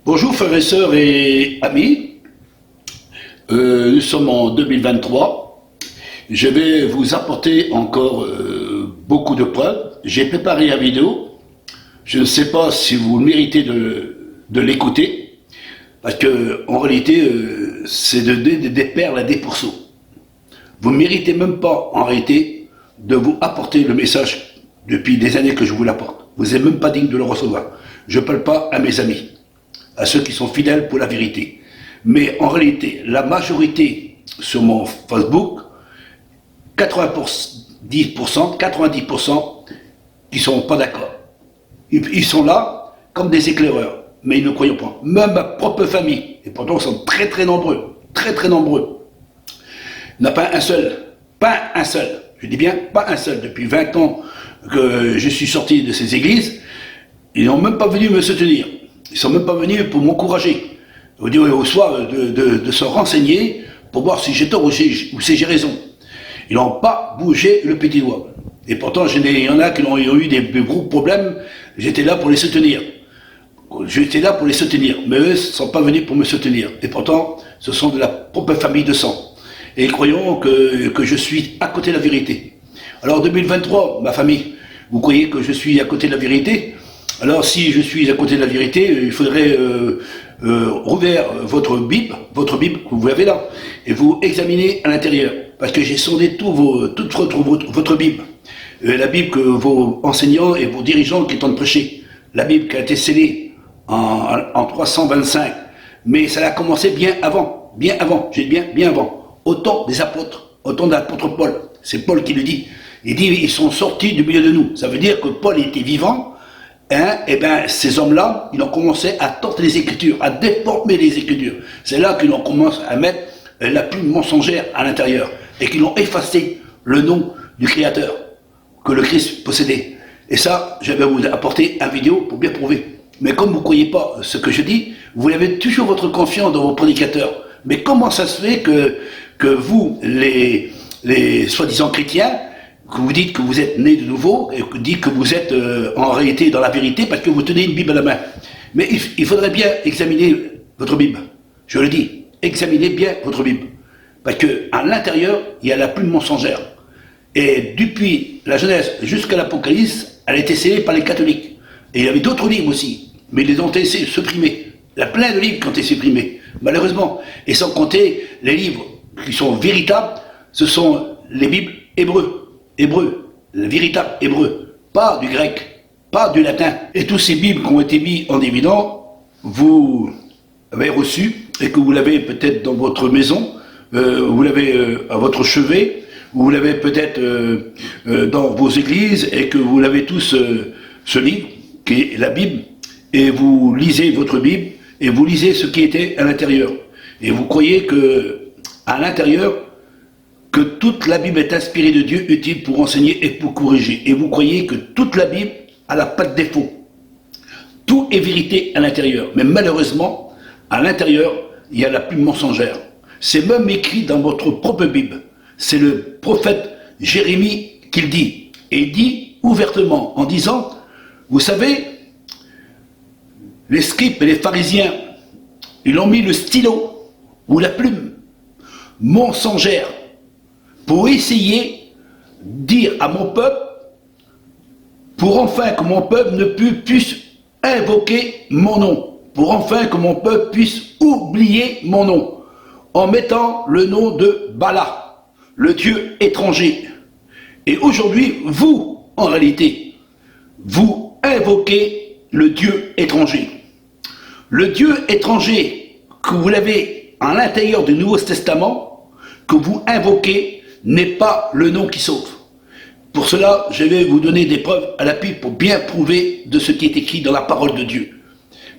Bonjour frères et sœurs et amis, nous sommes en 2023, je vais vous apporter encore beaucoup de preuves. J'ai préparé la vidéo, je ne sais pas si vous méritez de l'écouter, parce que en réalité c'est de donner des perles à des pourceaux. Vous ne méritez même pas en réalité de vous apporter le message depuis des années que je vous l'apporte. Vous n'êtes même pas digne de le recevoir. Je ne parle pas à mes amis, à ceux qui sont fidèles pour la vérité. Mais en réalité, la majorité sur mon Facebook, 90%, qui ne sont pas d'accord. Ils sont là comme des éclaireurs, mais ils ne croient pas. Même ma propre famille, et pourtant ils sont très très nombreux, il n'y en a pas un seul, je dis bien pas un seul, depuis 20 ans que je suis sorti de ces églises, ils n'ont même pas venu me soutenir. Ils ne sont même pas venus pour m'encourager. Au soir de se renseigner pour voir si j'ai tort ou si j'ai raison. Ils n'ont pas bougé le petit doigt. Et pourtant, il y en a qui ont eu des gros problèmes. J'étais là pour les soutenir. Mais eux ne sont pas venus pour me soutenir. Et pourtant, ce sont de la propre famille de sang. Et croyons que je suis à côté de la vérité. Alors 2023, ma famille, vous croyez que je suis à côté de la vérité? Alors si je suis à côté de la vérité, il faudrait rouvrir votre Bible que vous avez là, et vous examiner à l'intérieur, parce que j'ai sondé toute votre Bible, la Bible que vos enseignants et vos dirigeants qui tentent de prêcher, la Bible qui a été scellée en 325, mais ça a commencé bien avant, j'ai dit bien avant, au temps des apôtres, au temps de l'apôtre Paul, c'est Paul qui le dit, il dit ils sont sortis du milieu de nous, ça veut dire que Paul était vivant. Et bien, ces hommes-là, ils ont commencé à tenter les Écritures, à déformer les Écritures. C'est là qu'ils ont commencé à mettre la plume mensongère à l'intérieur et qu'ils ont effacé le nom du Créateur que le Christ possédait. Et ça, je vais vous apporter une vidéo pour bien prouver. Mais comme vous ne croyez pas ce que je dis, vous avez toujours votre confiance dans vos prédicateurs. Mais comment ça se fait que vous, les soi-disant chrétiens, que vous dites que vous êtes né de nouveau, et que vous dites que vous êtes en réalité dans la vérité parce que vous tenez une Bible à la main. Mais il faudrait bien examiner votre Bible. Je le dis, examinez bien votre Bible. Parce qu'à l'intérieur, il y a la plume mensongère. Et depuis la Genèse jusqu'à l'Apocalypse, elle a été scellée par les catholiques. Et il y avait d'autres livres aussi, mais ils les ont été supprimés. Il y a plein de livres qui ont été supprimés, malheureusement. Et sans compter les livres qui sont véritables, ce sont les Bibles hébreux, le véritable hébreu, pas du grec, pas du latin. Et tous ces bibles qui ont été mis en évidence, vous avez reçu, et que vous l'avez peut-être dans votre maison, vous l'avez à votre chevet, vous l'avez peut-être dans vos églises, et que vous l'avez tous ce livre, qui est la Bible, et vous lisez votre Bible, et vous lisez ce qui était à l'intérieur. Et vous croyez que à l'intérieur, que toute la Bible est inspirée de Dieu, utile pour enseigner et pour corriger. Et vous croyez que toute la Bible n'a pas de défaut. Tout est vérité à l'intérieur. Mais malheureusement, à l'intérieur, il y a la plume mensongère. C'est même écrit dans votre propre Bible. C'est le prophète Jérémie qui le dit. Et il dit ouvertement en disant, vous savez, les scribes et les pharisiens, ils ont mis le stylo ou la plume mensongère pour essayer de dire à mon peuple, pour enfin que mon peuple ne puisse invoquer mon nom, pour enfin que mon peuple puisse oublier mon nom, en mettant le nom de Bala, le dieu étranger. Et aujourd'hui, vous, en réalité, vous invoquez le dieu étranger. Le dieu étranger que vous l'avez à l'intérieur du Nouveau Testament, que vous invoquez, n'est pas le nom qui sauve. Pour cela, je vais vous donner des preuves à l'appui pour bien prouver de ce qui est écrit dans la parole de Dieu.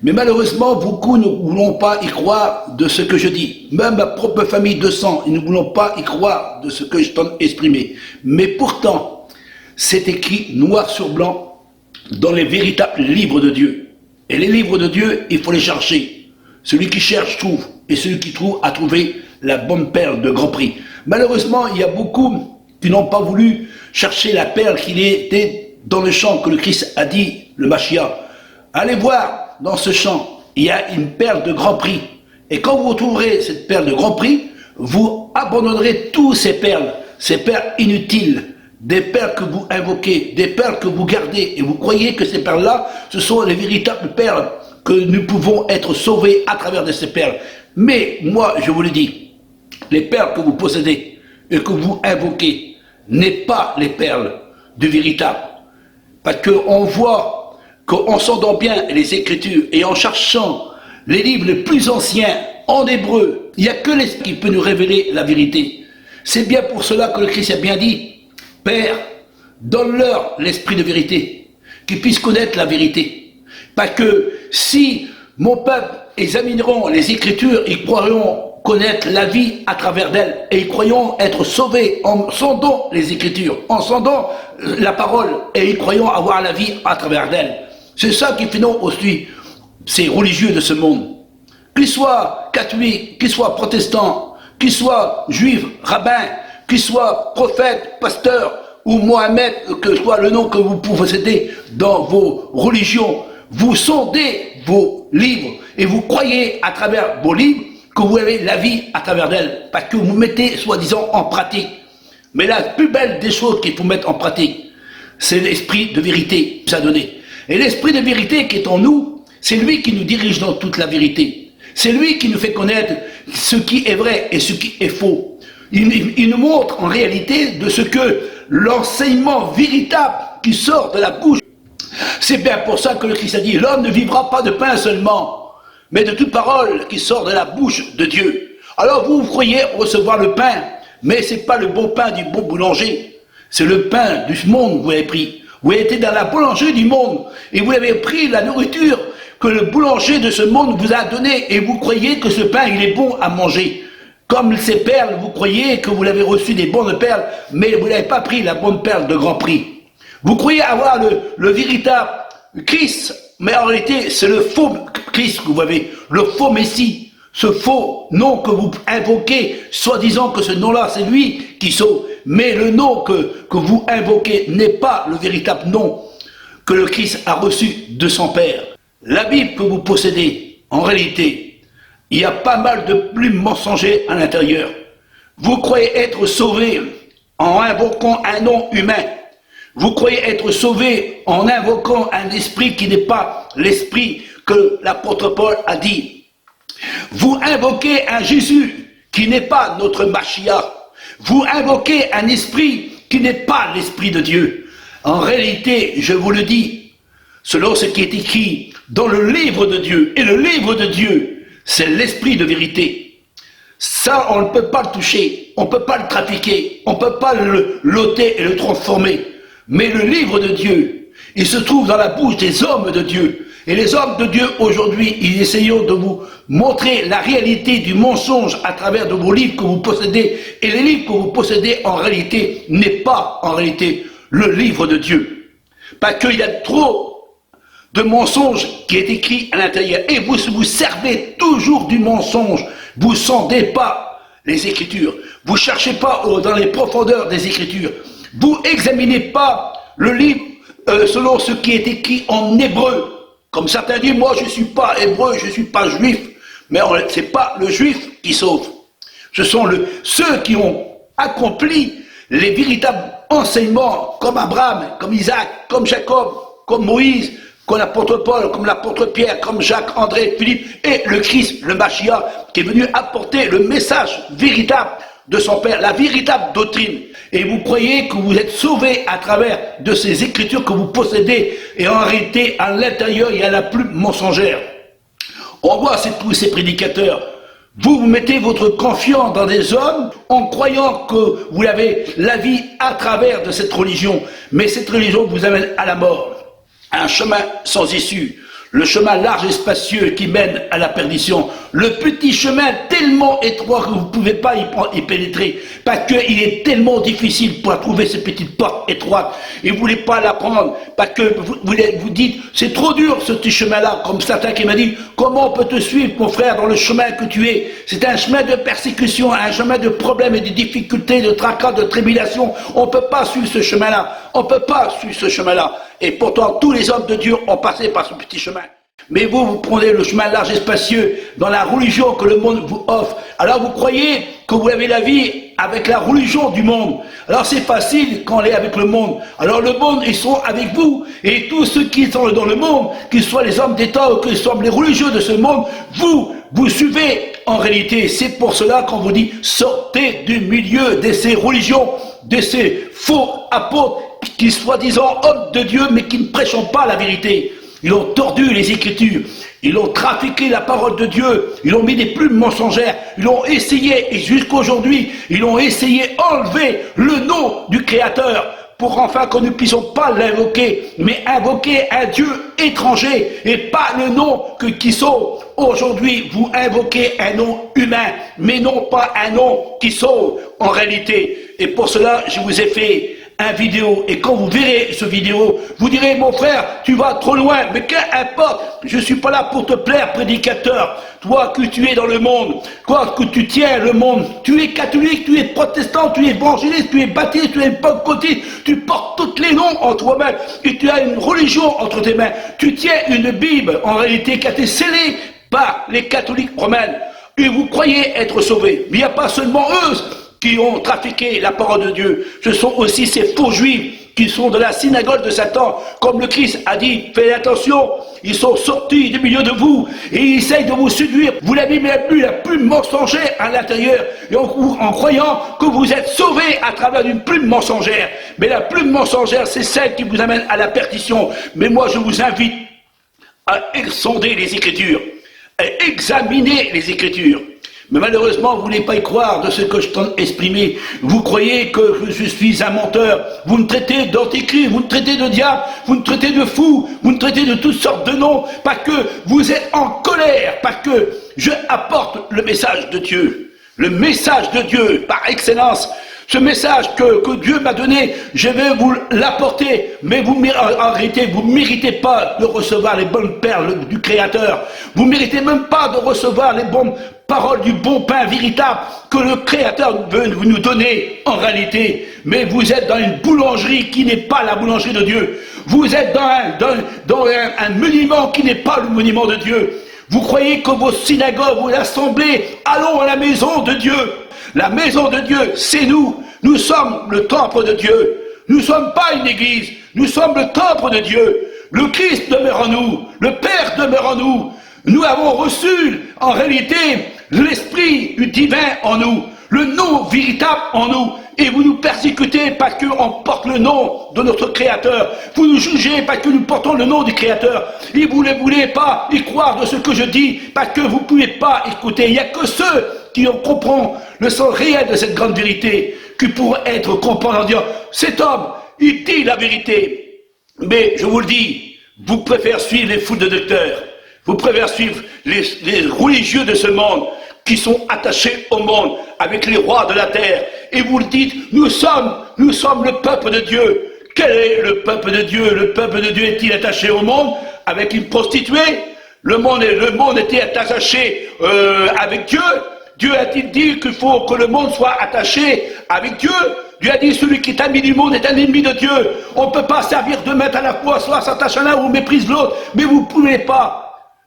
Mais malheureusement, beaucoup ne voulons pas y croire de ce que je dis. Même ma propre famille de sang, ils ne voulons pas y croire de ce que je t'en exprimé. Mais pourtant, c'est écrit noir sur blanc dans les véritables livres de Dieu. Et les livres de Dieu, il faut les chercher. Celui qui cherche trouve, et celui qui trouve a trouvé la bonne perle de grand prix. Malheureusement, il y a beaucoup qui n'ont pas voulu chercher la perle qui était dans le champ que le Christ a dit, le Mashiach. Allez voir dans ce champ, il y a une perle de grand prix. Et quand vous retrouverez cette perle de grand prix, vous abandonnerez tous ces perles inutiles, des perles que vous invoquez, des perles que vous gardez, et vous croyez que ces perles-là, ce sont les véritables perles, que nous pouvons être sauvés à travers de ces perles. Mais moi, je vous le dis, les perles que vous possédez et que vous invoquez n'est pas les perles du véritable. Parce qu'on voit qu'en sondant bien les Écritures et en cherchant les livres les plus anciens en hébreu, il n'y a que l'Esprit qui peut nous révéler la vérité. C'est bien pour cela que le Christ a bien dit, Père, donne-leur l'esprit de vérité, qu'ils puissent connaître la vérité. Parce que si mon peuple examineront les Écritures, ils croiront connaître la vie à travers d'elles, et ils croyons être sauvés en sondant les Écritures, en sondant la parole, et ils croyons avoir la vie à travers d'elles. C'est ça qui fait non aussi ces religieux de ce monde, qu'ils soient catholiques, qu'ils soient protestants, qu'ils soient juifs, rabbins, qu'ils soient prophètes, pasteurs, ou Mohamed, que soit le nom que vous possédez dans vos religions, vous sondez vos livres et vous croyez à travers vos livres que vous avez la vie à travers d'elles, parce que vous mettez soi-disant en pratique. Mais la plus belle des choses qu'il faut mettre en pratique, c'est l'esprit de vérité qui nous a donné. Et l'esprit de vérité qui est en nous, c'est lui qui nous dirige dans toute la vérité. C'est lui qui nous fait connaître ce qui est vrai et ce qui est faux. Il nous montre en réalité de ce que l'enseignement véritable qui sort de la bouche. C'est bien pour ça que le Christ a dit, l'homme ne vivra pas de pain seulement, mais de toute parole qui sort de la bouche de Dieu. Alors vous croyez recevoir le pain, mais ce n'est pas le bon pain du bon boulanger. C'est le pain du monde que vous avez pris. Vous avez été dans la boulangerie du monde et vous avez pris la nourriture que le boulanger de ce monde vous a donnée et vous croyez que ce pain il est bon à manger. Comme ces perles, vous croyez que vous l'avez reçu des bonnes perles, mais vous n'avez pas pris la bonne perle de grand prix. Vous croyez avoir le véritable Christ, mais en réalité c'est le faux Christ que vous avez, le faux Messie, ce faux nom que vous invoquez, soi-disant que ce nom-là c'est lui qui sauve, mais le nom que vous invoquez n'est pas le véritable nom que le Christ a reçu de son Père. La Bible que vous possédez, en réalité, il y a pas mal de plumes mensongères à l'intérieur. Vous croyez être sauvé en invoquant un nom humain. Vous croyez être sauvé en invoquant un esprit qui n'est pas l'esprit que l'apôtre Paul a dit. Vous invoquez un Jésus qui n'est pas notre Mashiach. Vous invoquez un esprit qui n'est pas l'esprit de Dieu. En réalité, je vous le dis, selon ce qui est écrit dans le livre de Dieu, et le livre de Dieu, c'est l'esprit de vérité. Ça, on ne peut pas le toucher, on ne peut pas le trafiquer, on ne peut pas le l'ôter et le transformer. Mais le livre de Dieu, il se trouve dans la bouche des hommes de Dieu. Et les hommes de Dieu aujourd'hui, ils essayent de vous montrer la réalité du mensonge à travers de vos livres que vous possédez. Et les livres que vous possédez, en réalité, n'est pas en réalité le livre de Dieu. Parce qu'il y a trop de mensonges qui est écrit à l'intérieur. Et vous vous servez toujours du mensonge. Vous ne sondez pas les Écritures. Vous ne cherchez pas dans les profondeurs des Écritures. Vous n'examinez pas le livre selon ce qui est écrit en hébreu. Comme certains disent, moi je ne suis pas hébreu, je ne suis pas juif. Mais ce n'est pas le juif qui sauve. Ce sont ceux qui ont accompli les véritables enseignements, comme Abraham, comme Isaac, comme Jacob, comme Moïse, comme l'apôtre Paul, comme l'apôtre Pierre, comme Jacques, André, Philippe, et le Christ, le Mashiach, qui est venu apporter le message véritable de son Père, la véritable doctrine. Et vous croyez que vous êtes sauvés à travers de ces écritures que vous possédez, et en réalité, à l'intérieur, il y a la plume mensongère. On voit tous ces prédicateurs. Vous mettez votre confiance dans des hommes en croyant que vous avez la vie à travers de cette religion. Mais cette religion vous amène à la mort. Un chemin sans issue, le chemin large et spacieux qui mène à la perdition, le petit chemin tellement étroit que vous ne pouvez pas y pénétrer, parce qu'il est tellement difficile pour trouver cette petite porte étroite, et vous ne voulez pas la prendre, parce que vous dites, c'est trop dur ce petit chemin-là, comme certains qui m'ont dit, comment on peut te suivre mon frère dans le chemin que tu es? C'est un chemin de persécution, un chemin de problèmes et de difficultés, de tracas, de tribulations, on ne peut pas suivre ce chemin-là, on ne peut pas suivre ce chemin-là. Et pourtant, tous les hommes de Dieu ont passé par ce petit chemin. Mais vous, vous prenez le chemin large et spacieux dans la religion que le monde vous offre. Alors vous croyez que vous avez la vie avec la religion du monde. Alors c'est facile quand on est avec le monde. Alors le monde, ils sont avec vous. Et tous ceux qui sont dans le monde, qu'ils soient les hommes d'État ou qu'ils soient les religieux de ce monde, vous suivez en réalité. C'est pour cela qu'on vous dit, sortez du milieu de ces religions, de ces faux apôtres qui soi-disant hommes de Dieu, mais qui ne prêchent pas la vérité. Ils ont tordu les Écritures, ils ont trafiqué la parole de Dieu, ils ont mis des plumes mensongères, ils ont essayé, et jusqu'aujourd'hui, ils ont essayé d'enlever le nom du Créateur, pour enfin que nous ne puissions pas l'invoquer, mais invoquer un Dieu étranger, et pas le nom qui sauve. Aujourd'hui, vous invoquez un nom humain, mais non pas un nom qui sauve en réalité. Et pour cela, je vous ai fait une vidéo, et quand vous verrez ce vidéo, vous direz, mon frère, tu vas trop loin, mais qu'importe, je ne suis pas là pour te plaire, prédicateur, toi que tu es dans le monde, toi que tu tiens le monde, tu es catholique, tu es protestant, tu es évangéliste, tu es baptiste, tu es pentecôtiste, tu portes tous les noms en toi-même, et tu as une religion entre tes mains, tu tiens une Bible, en réalité, qui a été scellée par les catholiques romains, et vous croyez être sauvés, mais il n'y a pas seulement eux qui ont trafiqué la parole de Dieu. Ce sont aussi ces faux juifs qui sont de la synagogue de Satan. Comme le Christ a dit, faites attention, ils sont sortis du milieu de vous et ils essayent de vous séduire. Vous l'avez mis la plume mensongère à l'intérieur et en croyant que vous êtes sauvés à travers une plume mensongère. Mais la plume mensongère, c'est celle qui vous amène à la perdition. Mais moi, je vous invite à sonder les Écritures, à examiner les Écritures. Mais malheureusement, vous ne voulez pas y croire de ce que je t'ai exprimé. Vous croyez que je suis un menteur. Vous me traitez d'antichrist, vous me traitez de diable, vous me traitez de fou, vous me traitez de toutes sortes de noms, parce que vous êtes en colère, parce que je apporte le message de Dieu. Le message de Dieu, par excellence. Ce message que Dieu m'a donné, je vais vous l'apporter, mais vous, en réalité, vous ne méritez pas de recevoir les bonnes perles du Créateur. Vous ne méritez même pas de recevoir les bonnes paroles du bon pain véritable que le Créateur veut nous donner en réalité. Mais vous êtes dans une boulangerie qui n'est pas la boulangerie de Dieu. Vous êtes dans un monument qui n'est pas le monument de Dieu. Vous croyez que vos synagogues, vos assemblées, allons à la maison de Dieu. La maison de Dieu, c'est nous. Nous sommes le temple de Dieu. Nous ne sommes pas une église. Nous sommes le temple de Dieu. Le Christ demeure en nous. Le Père demeure en nous. Nous avons reçu, en réalité, l'Esprit du divin en nous. Le nom véritable en nous. Et vous nous persécutez parce qu'on porte le nom de notre Créateur. Vous nous jugez parce que nous portons le nom du Créateur. Et vous ne voulez pas y croire de ce que je dis parce que vous ne pouvez pas écouter. Il n'y a que ceux qui en comprennent le sens réel de cette grande vérité qui pourraient être compris en disant, cet homme, il dit la vérité. Mais je vous le dis, vous préférez suivre les fous de docteurs. Vous préférez suivre les religieux de ce monde qui sont attachés au monde avec les rois de la terre. Et vous le dites, nous sommes le peuple de Dieu. Quel est le peuple de Dieu? Le peuple de Dieu est-il attaché au monde avec une prostituée? Le monde était attaché avec Dieu? Dieu a-t-il dit qu'il faut que le monde soit attaché avec Dieu? Dieu a dit, celui qui est ami du monde est un ennemi de Dieu. On ne peut pas servir deux maîtres à la fois, soit s'attache à l'un ou méprise l'autre. Mais vous ne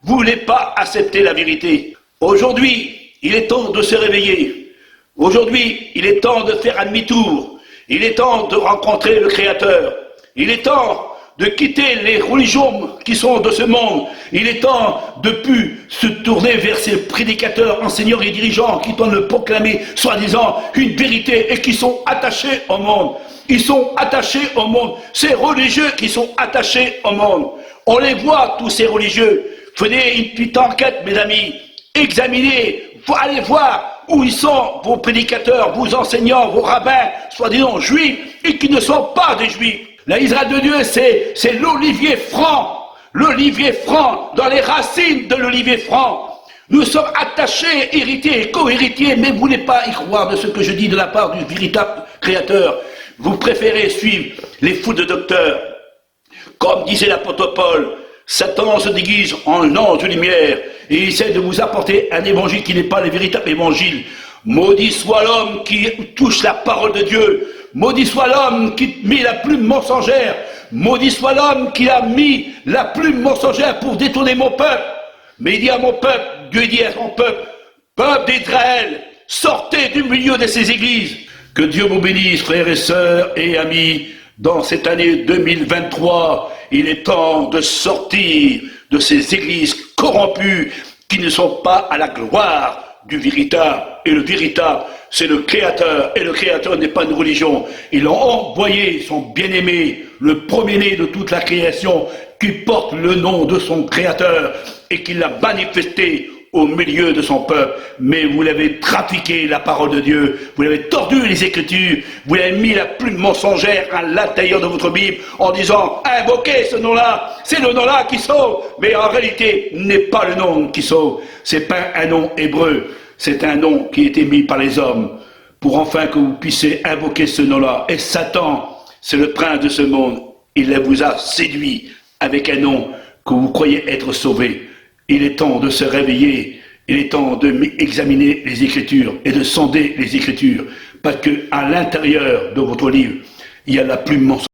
voulez pas accepter la vérité. Aujourd'hui, il est temps de se réveiller. Aujourd'hui, il est temps de faire un demi-tour. Il est temps de rencontrer le Créateur. Il est temps de quitter les religions qui sont de ce monde. Il est temps de plus se tourner vers ces prédicateurs, enseignants et dirigeants qui doivent le proclamer, soi-disant, une vérité et qui sont attachés au monde. Ils sont attachés au monde. Ces religieux qui sont attachés au monde. On les voit, tous ces religieux. Faites une petite enquête, mes amis. Examinez, allez voir où ils sont, vos prédicateurs, vos enseignants, vos rabbins, soi-disant juifs, et qui ne sont pas des juifs. L'Israël de Dieu, c'est l'olivier franc. L'olivier franc, dans les racines de l'olivier franc. Nous sommes attachés, héritiers et co-héritiers, mais vous ne voulez pas y croire de ce que je dis de la part du véritable Créateur. Vous préférez suivre les fous de docteurs. Comme disait l'apôtre Paul, Satan se déguise en ange de lumière et il essaie de vous apporter un évangile qui n'est pas le véritable évangile. Maudit soit l'homme qui touche la parole de Dieu. Maudit soit l'homme qui met la plume mensongère maudit soit l'homme qui a mis la plume mensongère pour détourner mon peuple. Mais il dit à mon peuple, Dieu dit à son peuple, peuple d'Israël, sortez du milieu de ces églises. Que Dieu vous bénisse, frères et sœurs et amis, dans cette année 2023, il est temps de sortir de ces églises corrompues qui ne sont pas à la gloire du véritable. Et le véritable, c'est le Créateur. Et le Créateur n'est pas une religion. Il a envoyé son bien-aimé, le premier-né de toute la création, qui porte le nom de son Créateur et qui l'a manifesté au milieu de son peuple. Mais vous l'avez trafiqué, la parole de Dieu, vous l'avez tordu les Écritures, vous l'avez mis la plume mensongère à l'intérieur de votre Bible en disant invoquez ce nom-là, c'est le nom-là qui sauve. Mais en réalité, n'est pas le nom qui sauve, c'est pas un nom hébreu, c'est un nom qui a été mis par les hommes pour enfin que vous puissiez invoquer ce nom-là. Et Satan, c'est le prince de ce monde, il vous a séduit avec un nom que vous croyez être sauvé. Il est temps de se réveiller, il est temps d'examiner les Écritures et de sonder les Écritures, parce qu'à l'intérieur de votre livre, il y a la plume mensongère.